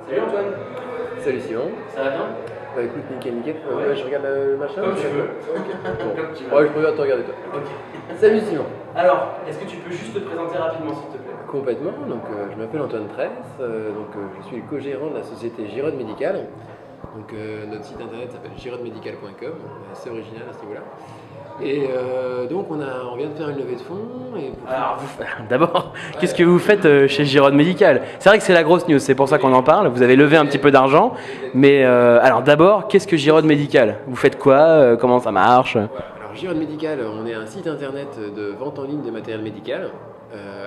Salut Antoine, Salut Simon. ça va bien? Bah écoute, nickel. Ouais. Je regarde le machin. Comme tu veux. Ok. Bon. Comme tu veux. Ouais, je préfère te regarder toi. Ok. Salut Simon. Alors, est-ce que tu peux juste te présenter rapidement s'il te plaît? Complètement. Donc, je m'appelle Antoine Tresse. Je suis le co-gérant de la société Girode Médical. Donc, notre site internet s'appelle girodemedical.com. C'est original à ce niveau-là. Et donc, on vient de faire une levée de fonds. Et pour Alors, d'abord, qu'est-ce que vous faites chez Girode Médical? C'est vrai que c'est la grosse news, c'est pour ça qu'on en parle. Vous avez levé un petit peu d'argent. Mais alors d'abord, qu'est-ce que Girode Médical? Vous faites quoi? Comment ça marche? Alors, Girode Médical, on est un site internet de vente en ligne de matériel médical.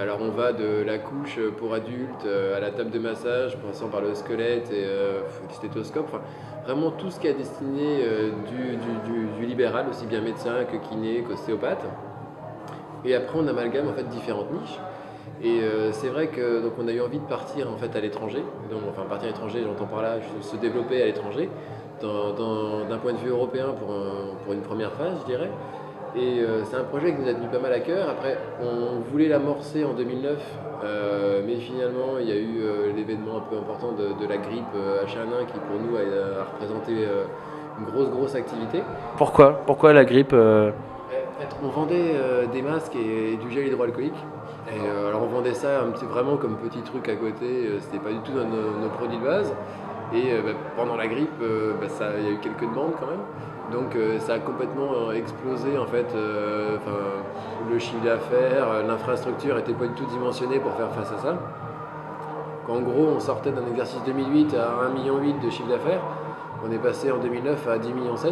Alors, on va de la couche pour adultes à la table de massage, passant par le squelette et le stéthoscope. Enfin, vraiment tout ce qui est destiné du libéral, aussi bien médecin que kiné, qu'ostéopathe. Et après, on amalgame en fait différentes niches. Et c'est vrai que donc on a eu envie de partir en fait à l'étranger. Donc, enfin, partir à l'étranger, j'entends par là se développer à l'étranger, d'un point de vue européen pour une première phase, je dirais. Et c'est un projet qui nous a tenu pas mal à cœur. Après, on voulait l'amorcer en 2009, mais finalement, il y a eu l'événement un peu important de la grippe H1N1 qui, pour nous, a représenté une grosse activité. Pourquoi la grippe? En fait, on vendait des masques et du gel hydroalcoolique. Et alors, on vendait ça vraiment comme petit truc à côté. C'était pas du tout dans nos produits de base. Et pendant la grippe, il y a eu quelques demandes quand même. Donc ça a complètement explosé en fait. Le chiffre d'affaires, l'infrastructure n'était pas du tout dimensionnée pour faire face à ça. En gros, on sortait d'un exercice 2008 à 1,8 million de chiffre d'affaires. On est passé en 2009 à 10,7 millions. Donc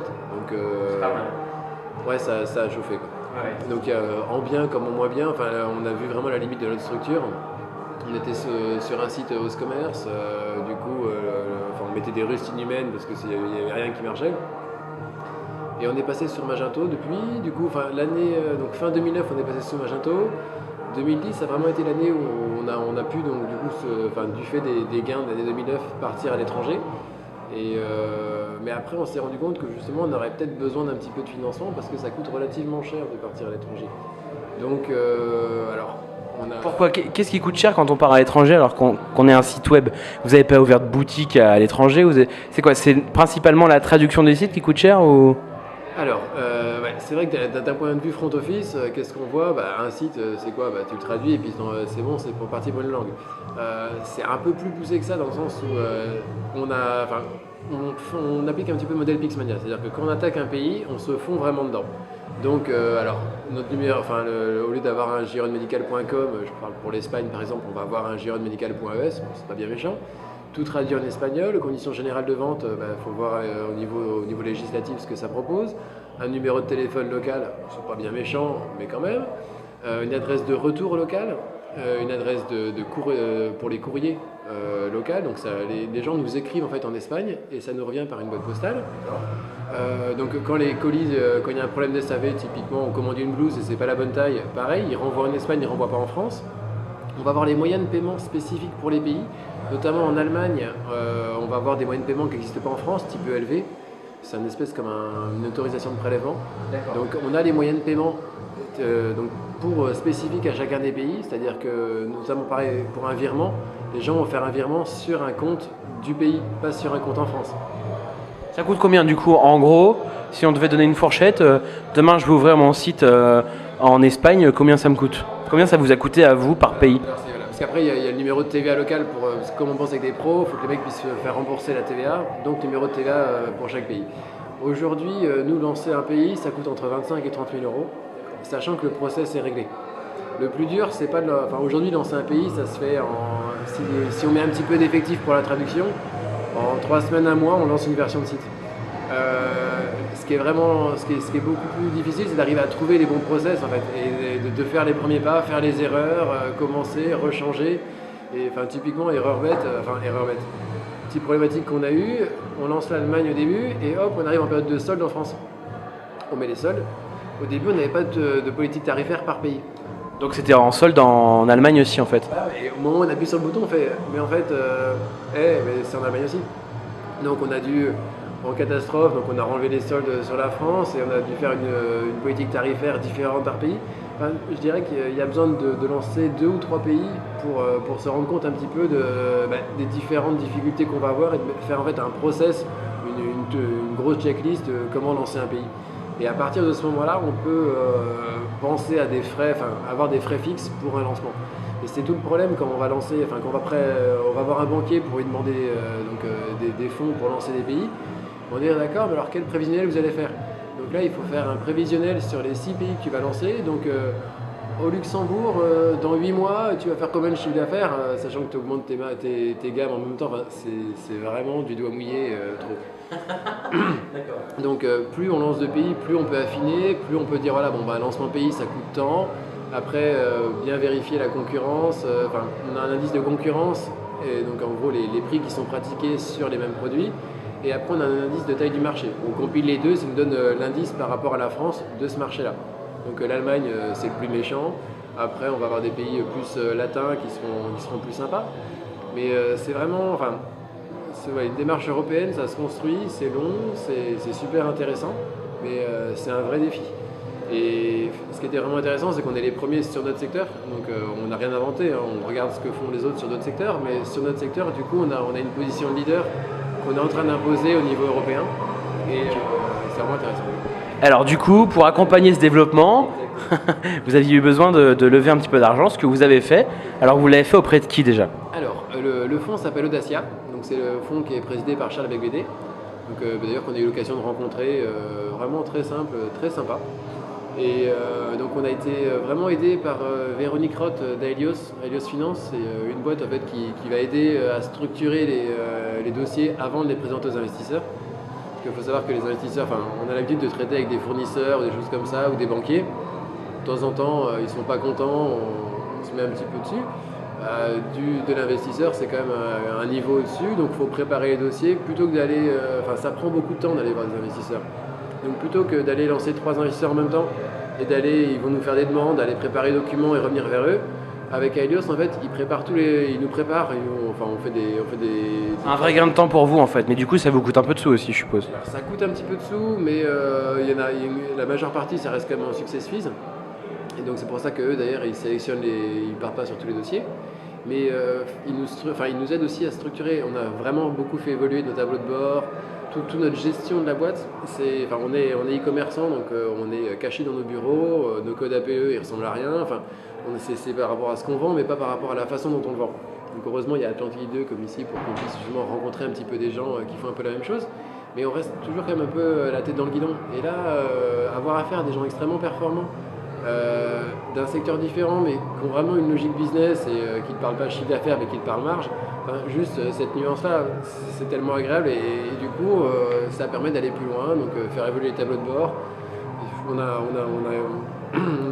C'est pas mal. ouais, ça a chauffé quoi. Ouais. Donc en bien comme en moins bien, on a vu vraiment la limite de notre structure. On était sur un site Host Commerce, on mettait des russes inhumaines parce qu'il n'y avait rien qui marchait. Et on est passé sur Magento depuis, l'année, donc fin 2009 on est passé sur Magento. 2010 ça a vraiment été l'année où on a pu, donc du coup, du fait des gains de l'année 2009, partir à l'étranger. Mais après on s'est rendu compte que justement on aurait peut-être besoin d'un petit peu de financement parce que ça coûte relativement cher de partir à l'étranger. Donc Pourquoi? Qu'est-ce qui coûte cher quand on part à l'étranger alors qu'on est un site web? Vous n'avez pas ouvert de boutique à l'étranger? C'est quoi? C'est principalement la traduction des sites qui coûte cher ou? Alors, c'est vrai que d'un point de vue front office, qu'est-ce qu'on voit? Un site, c'est quoi? Tu le traduis et puis c'est bon, c'est pour partir pour une langue. C'est un peu plus poussé que ça dans le sens où on applique un petit peu le modèle Pixmania. C'est-à-dire que quand on attaque un pays, on se fond vraiment dedans. Donc, notre numéro, au lieu d'avoir un girodemedical.com, je parle pour l'Espagne par exemple, on va avoir un girodemedical.es, bon, c'est pas bien méchant. Tout traduit en espagnol, conditions générales de vente, faut voir au niveau législatif ce que ça propose. Un numéro de téléphone local, c'est pas bien méchant, mais quand même. Une adresse de retour local, une adresse pour les courriers locaux. Donc les gens nous écrivent en fait en Espagne et ça nous revient par une boîte postale. Donc quand les colis, quand il y a un problème de SAV, typiquement on commande une blouse et c'est pas la bonne taille, pareil, ils renvoient en Espagne, ils renvoient pas en France. On va avoir les moyens de paiement spécifiques pour les pays, notamment en Allemagne, on va avoir des moyens de paiement qui n'existent pas en France, type ELV. C'est une espèce comme une autorisation de prélèvement. Donc on a les moyens de paiement spécifiques à chacun des pays, c'est-à-dire que notamment pareil pour un virement, les gens vont faire un virement sur un compte du pays, pas sur un compte en France. Ça coûte combien du coup? En gros, si on devait donner une fourchette, demain je vais ouvrir mon site en Espagne, combien ça me coûte? Combien ça vous a coûté à vous par pays? Parce qu'après il y a le numéro de TVA local, parce que comme on pense avec des pros, il faut que les mecs puissent faire rembourser la TVA, donc numéro de TVA pour chaque pays. Aujourd'hui, nous lancer un pays, ça coûte entre 25 et 30 000 euros, sachant que le process est réglé. Le plus dur, c'est pas aujourd'hui lancer un pays, ça se fait si on met un petit peu d'effectif pour la traduction, en 3 semaines, 1 mois, on lance une version de site. Ce qui est beaucoup plus difficile, c'est d'arriver à trouver les bons process en fait, et de faire les premiers pas, faire les erreurs, commencer, rechanger. Et typiquement erreur bête. Petite problématique qu'on a eue, on lance l'Allemagne au début et hop, on arrive en période de solde en France. On met les soldes. Au début, on n'avait pas de politique tarifaire par pays. Donc c'était en solde en Allemagne aussi en fait. Et au moment où on appuie sur le bouton, on fait mais en fait, mais c'est en Allemagne aussi. Donc on a dû, en catastrophe, donc on a renlevé les soldes sur la France et on a dû faire une politique tarifaire différente par pays. Enfin, je dirais qu'il y a besoin de lancer 2 ou 3 pays pour se rendre compte un petit peu des différentes difficultés qu'on va avoir et de faire en fait un process, une grosse checklist de comment lancer un pays. Et à partir de ce moment-là, on peut penser à des frais, enfin avoir des frais fixes pour un lancement. Et c'est tout le problème quand on va lancer, enfin quand on va voir un banquier pour lui demander des fonds pour lancer des pays. On dit d'accord, mais alors quel prévisionnel vous allez faire? Donc là, il faut faire un prévisionnel sur les 6 pays que tu vas lancer. Donc au Luxembourg, dans 8 mois, tu vas faire combien de chiffre d'affaires, sachant que tu augmentes tes gammes en même temps. Enfin, c'est vraiment du doigt mouillé trop. Donc plus on lance de pays, plus on peut affiner, plus on peut dire voilà, bon bah lancement pays ça coûte tant. Après bien vérifier la concurrence, on a un indice de concurrence, et donc en gros les prix qui sont pratiqués sur les mêmes produits. Et après on a un indice de taille du marché. On compile les deux, ça nous donne l'indice par rapport à la France de ce marché-là. Donc l'Allemagne c'est le plus méchant. Après on va avoir des pays plus latins qui seront plus sympas. Mais c'est vraiment, une démarche européenne, ça se construit, c'est long, c'est super intéressant, mais c'est un vrai défi. Et ce qui était vraiment intéressant, c'est qu'on est les premiers sur notre secteur, donc on n'a rien inventé, hein, on regarde ce que font les autres sur d'autres secteurs, mais sur notre secteur, du coup, on a une position de leader qu'on est en train d'imposer au niveau européen, et c'est vraiment intéressant. Alors du coup, pour accompagner ce développement, vous aviez eu besoin de lever un petit peu d'argent, ce que vous avez fait. Alors vous l'avez fait auprès de qui déjà? Alors, le fonds s'appelle Audacia, donc c'est le fonds qui est présidé par Charles Becbédé. Donc d'ailleurs qu'on a eu l'occasion de rencontrer, vraiment très simple, très sympa. Et donc on a été vraiment aidé par Véronique Roth d'Aelios Finance, c'est une boîte en fait qui va aider à structurer les dossiers avant de les présenter aux investisseurs. Parce qu'il faut savoir que les investisseurs, on a l'habitude de traiter avec des fournisseurs, des choses comme ça, ou des banquiers. De temps en temps, ils ne sont pas contents, on se met un petit peu dessus. De l'investisseur, c'est quand même un niveau au-dessus, donc il faut préparer les dossiers plutôt que d'aller. Ça prend beaucoup de temps d'aller voir des investisseurs. Donc plutôt que d'aller lancer 3 investisseurs en même temps et ils vont nous faire des demandes, aller préparer les documents et revenir vers eux. Avec Aelios, en fait, ils nous préparent, on fait des. Un vrai gain de temps pour vous en fait, mais du coup ça vous coûte un peu de sous aussi, je suppose. Alors, ça coûte un petit peu de sous, mais la majeure partie, ça reste quand même en success fees. Et donc c'est pour ça qu'eux d'ailleurs ils partent pas sur tous les dossiers, mais ils nous aident aussi à structurer. On a vraiment beaucoup fait évoluer nos tableaux de bord, toute notre gestion de la boîte. On est e-commerçant, donc on est caché dans nos bureaux, nos codes APE ils ressemblent à rien. C'est par rapport à ce qu'on vend, mais pas par rapport à la façon dont on le vend. Donc heureusement il y a Atlantique 2 comme ici pour qu'on puisse justement rencontrer un petit peu des gens qui font un peu la même chose. Mais on reste toujours quand même un peu la tête dans le guidon. Et là, avoir affaire à des gens extrêmement performants, d'un secteur différent mais qui ont vraiment une logique business et qui ne parlent pas chiffre d'affaires mais qui parlent marge, juste cette nuance là c'est tellement agréable et du coup ça permet d'aller plus loin, donc faire évoluer les tableaux de bord. On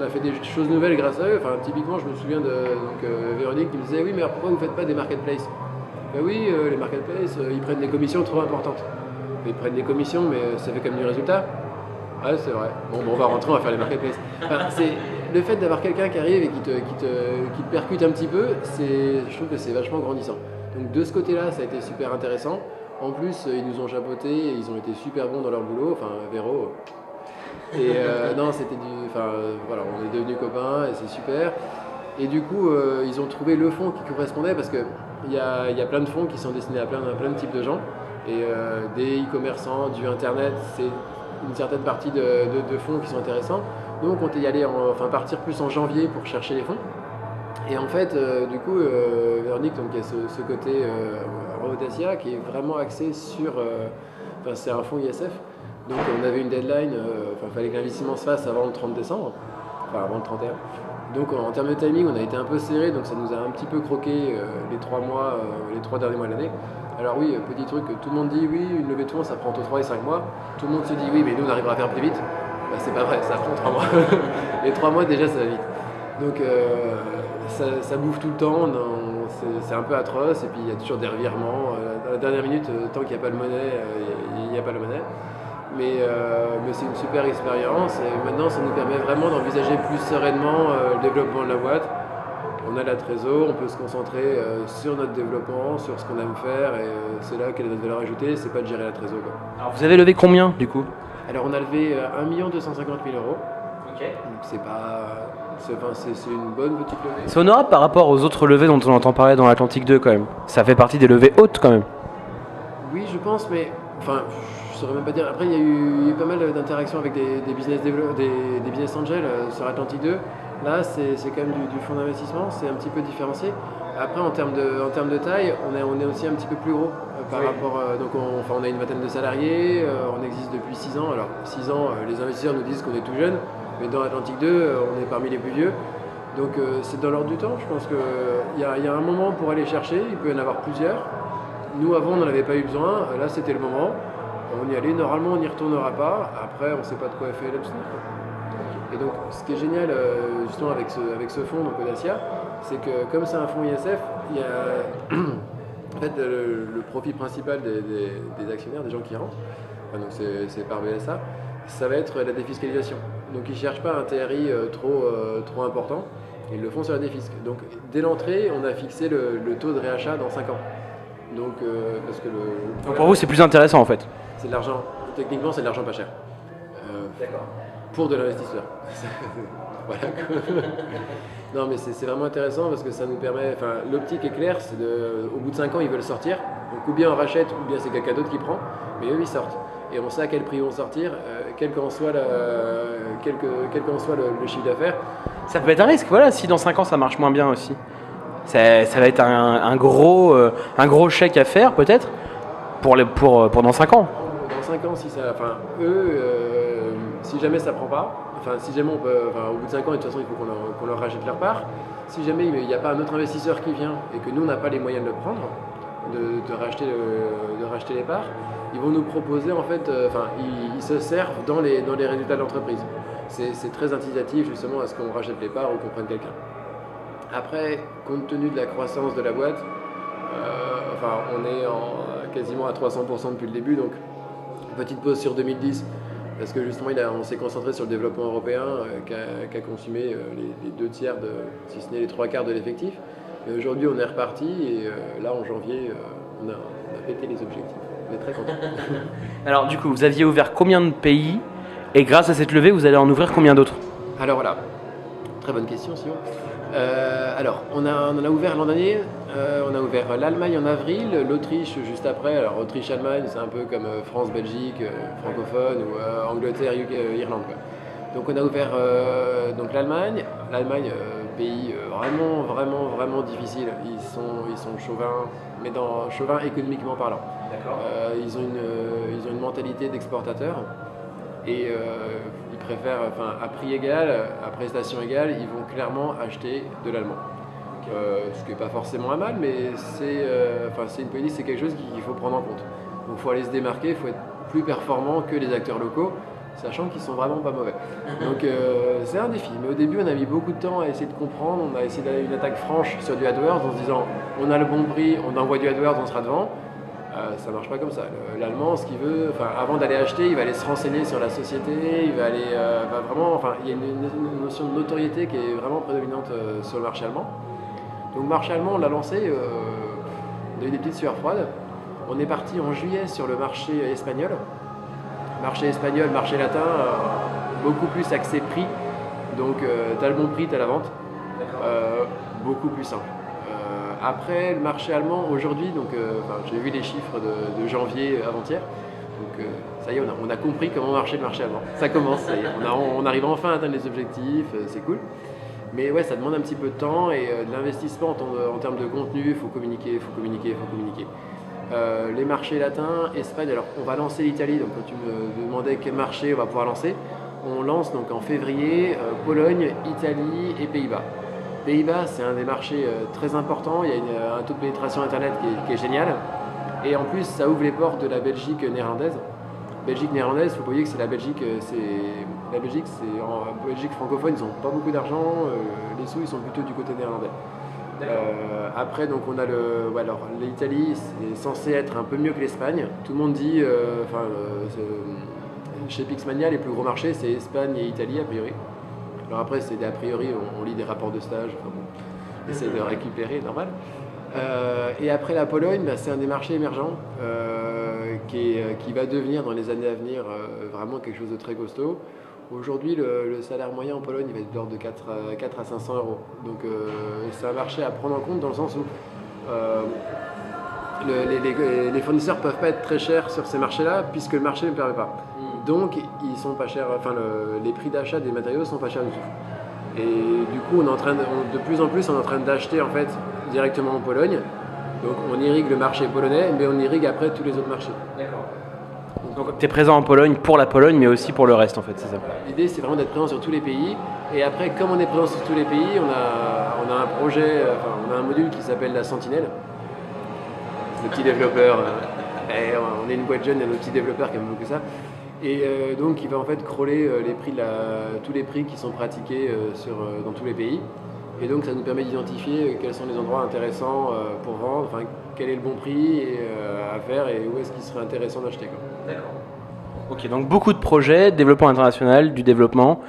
a fait des choses nouvelles grâce à eux. Typiquement je me souviens de Véronique qui me disait oui mais alors pourquoi vous ne faites pas des marketplaces? Oui, les marketplaces ils prennent des commissions trop importantes. Ils prennent des commissions mais ça fait quand même du résultat. Ah, c'est vrai. Bon, on va rentrer, on va faire les marketplaces. C'est le fait d'avoir quelqu'un qui arrive et qui te percute un petit peu, je trouve que c'est vachement grandissant. Donc de ce côté-là, ça a été super intéressant. En plus, ils nous ont chapeauté et ils ont été super bons dans leur boulot. Véro. Et non, c'était on est devenus copains et c'est super. Et du coup, ils ont trouvé le fonds qui correspondait parce qu'il y a plein de fonds qui sont destinés à plein de types de gens. Et des e-commerçants, du internet, c'est une certaine partie de fonds qui sont intéressants. Nous on comptait y aller, partir plus en janvier pour chercher les fonds. Et en fait, du coup, Véronique, donc il y a ce côté Audacia qui est vraiment axé sur. C'est un fonds ISF, donc on avait une deadline, il fallait que l'investissement se fasse avant le 30 décembre, avant le 31. Donc en termes de timing, on a été un peu serré, donc ça nous a un petit peu croqué les 3 derniers mois de l'année. Alors oui, petit truc, tout le monde dit oui, une levée de fonds ça prend entre 3 et 5 mois. Tout le monde se dit oui, mais nous on arrivera à faire plus vite. C'est pas vrai, ça prend 3 mois. Les 3 mois déjà ça va vite. Donc ça bouffe tout le temps, c'est un peu atroce et puis il y a toujours des revirements. À la dernière minute, tant qu'il n'y a pas le monnaie, il n'y a pas le monnaie. Mais c'est une super expérience et maintenant ça nous permet vraiment d'envisager plus sereinement le développement de la boîte. On a la trésor, on peut se concentrer sur notre développement, sur ce qu'on aime faire et c'est là qu'elle a notre valeur ajoutée, c'est pas de gérer la trésor. Alors vous avez levé combien du coup? Alors on a levé 1 250 000 €. Donc c'est une bonne petite levée. C'est honorable par rapport aux autres levées dont on entend parler dans l'Atlantique 2 quand même. Ça fait partie des levées hautes quand même. Oui, je pense, mais enfin, je saurais même pas dire. Après, il y a eu pas mal d'interactions avec des business angels sur Atlantique 2. Là, c'est quand même du fonds d'investissement, c'est un petit peu différencié. Après, en termes de taille, on est aussi un petit peu plus gros par rapport. Donc, on a une vingtaine de salariés, on existe depuis 6 ans. Alors, 6 ans, les investisseurs nous disent qu'on est tout jeune, mais dans Atlantique 2, on est parmi les plus vieux. Donc, c'est dans l'ordre du temps. Je pense qu'il y a un moment pour aller chercher, il peut y en avoir plusieurs. Nous, avant, on n'en avait pas eu besoin. Là, c'était le moment. On y allait. Normalement, on n'y retournera pas. Après, on ne sait pas de quoi est fait l'Epstein. Et donc, ce qui est génial, justement, avec ce fonds, donc Audacia, c'est que comme c'est un fonds ISF, il y a en fait le profit principal des actionnaires, des gens qui rentrent, donc c'est par BSA, ça va être la défiscalisation. Donc, ils ne cherchent pas un TRI trop important. Ils le font sur la défisque. Donc, dès l'entrée, on a fixé le taux de réachat dans 5 ans. Donc, parce que Donc pour vous, c'est plus intéressant en fait. C'est de l'argent, techniquement, c'est de l'argent pas cher. D'accord. Pour de l'investisseur. Voilà. Non, mais c'est vraiment intéressant parce que ça nous permet. Enfin, l'optique est claire, au bout de 5 ans, ils veulent sortir. Donc, ou bien on rachète, ou bien c'est quelqu'un d'autre qui prend. Mais eux, ils sortent. Et on sait à quel prix ils vont sortir, quel qu'en soit, le chiffre d'affaires. Ça peut être un risque, voilà, si dans 5 ans ça marche moins bien aussi. Ça va être un gros chèque à faire peut-être pour dans 5 ans. Dans 5 ans, si jamais ça prend pas, si jamais au bout de 5 ans, de toute façon, il faut qu'on leur rachète leur part. Si jamais il n'y a pas un autre investisseur qui vient et que nous, on n'a pas les moyens de le prendre, de racheter les parts, ils vont nous proposer, en fait, ils se servent dans les résultats de l'entreprise. C'est très incitatif, justement, à ce qu'on rachète les parts ou qu'on prenne quelqu'un. Après, compte tenu de la croissance de la boîte, on est quasiment à 300% depuis le début, donc petite pause sur 2010, parce que justement on s'est concentré sur le développement européen qui a consumé les 2/3, si ce n'est les 3/4 de l'effectif. Et aujourd'hui on est reparti et là en janvier on a pété les objectifs. On est très contents. Alors du coup, vous aviez ouvert combien de pays et grâce à cette levée, vous allez en ouvrir combien d'autres? Alors voilà, très bonne question Simon. Alors, on en a ouvert l'an dernier, on a ouvert l'Allemagne en avril, l'Autriche juste après. Alors, Autriche-Allemagne, c'est un peu comme France-Belgique, francophone, ou Angleterre, Irlande, quoi. Donc, on a ouvert donc l'Allemagne, pays vraiment difficile. Ils sont chauvins, mais chauvins économiquement parlant. Ils ont une mentalité d'exportateur. Et ils préfèrent, à prix égal, à prestation égale, ils vont clairement acheter de l'allemand. Ce qui n'est pas forcément un mal, mais c'est une politique, c'est quelque chose qu'il faut prendre en compte. Donc il faut aller se démarquer, il faut être plus performant que les acteurs locaux, sachant qu'ils sont vraiment pas mauvais. Donc c'est un défi, mais au début on a mis beaucoup de temps à essayer de comprendre, on a essayé d'aller une attaque franche sur du AdWords en se disant on a le bon prix, on envoie du AdWords, on sera devant. Ça marche pas comme ça. L'allemand, ce qu'il veut, avant d'aller acheter, il va aller se renseigner sur la société, il va aller, il y a une notion de notoriété qui est vraiment prédominante sur le marché allemand. Donc le marché allemand, on l'a lancé, on a eu des petites sueurs froides. On est parti en juillet sur le marché espagnol. Marché espagnol, marché latin, beaucoup plus axé prix. Donc tu as le bon prix, tu as la vente. Beaucoup plus simple. Après, le marché allemand, aujourd'hui, j'ai vu les chiffres de janvier avant-hier, donc ça y est, on a compris comment marchait le marché allemand. Ça commence, ça y est, on arrive enfin à atteindre les objectifs, c'est cool. Mais ouais, ça demande un petit peu de temps et de l'investissement en termes de contenu, il faut communiquer. Les marchés latins, Espagne, alors on va lancer l'Italie, donc quand tu me demandais quel marché on va pouvoir lancer, on lance donc en février Pologne, Italie et Pays-Bas. Pays-Bas, c'est un des marchés très importants, il y a un taux de pénétration internet qui est génial. Et en plus, ça ouvre les portes de la Belgique néerlandaise. Belgique néerlandaise, il faut oublier que c'est la Belgique, en Belgique francophone, ils n'ont pas beaucoup d'argent, les sous ils sont plutôt du côté néerlandais. Après, donc on a l'Italie, c'est censé être un peu mieux que l'Espagne. Tout le monde dit, chez Pixmania, les plus gros marchés, c'est Espagne et Italie a priori. Alors après, c'est a priori, on lit des rapports de stage, on essaie de récupérer, normal. Et après la Pologne, c'est un des marchés émergents qui va devenir dans les années à venir vraiment quelque chose de très costaud. Aujourd'hui, le salaire moyen en Pologne il va être de l'ordre de 4 à 500 euros. Donc c'est un marché à prendre en compte dans le sens où les fournisseurs ne peuvent pas être très chers sur ces marchés-là puisque le marché ne le permet pas. Donc ils sont pas chers, enfin les prix d'achat des matériaux sont pas chers du tout. Et du coup, de plus en plus, on est en train d'acheter en fait directement en Pologne. Donc on irrigue le marché polonais, mais on irrigue après tous les autres marchés. D'accord. Donc tu es présent en Pologne pour la Pologne, mais aussi pour le reste en fait, c'est ça? L'idée c'est vraiment d'être présent sur tous les pays. Et après, comme on est présent sur tous les pays, on a un projet, on a un module qui s'appelle la Sentinelle. C'est des petits développeurs. Et on est une boîte jeune, il y a nos petits développeurs qui aiment beaucoup ça. Et donc il va en fait crawler tous les prix qui sont pratiqués dans tous les pays. Et donc ça nous permet d'identifier quels sont les endroits intéressants pour vendre, quel est le bon prix à faire et où est-ce qu'il serait intéressant d'acheter. D'accord. Ok, donc beaucoup de projets, développement international, du développement.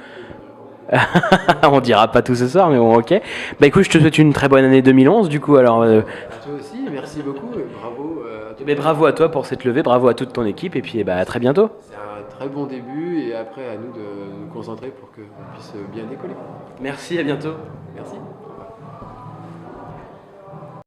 On dira pas tout ce soir, mais bon, ok. Bah écoute, je te souhaite une très bonne année 2011 du coup. Alors, toi aussi, merci beaucoup, bravo. mais bravo à toi pour cette levée, bravo à toute ton équipe et puis à très bientôt. C'est un très bon début et après à nous de nous concentrer pour qu'on puisse bien décoller. Merci, à bientôt. Merci.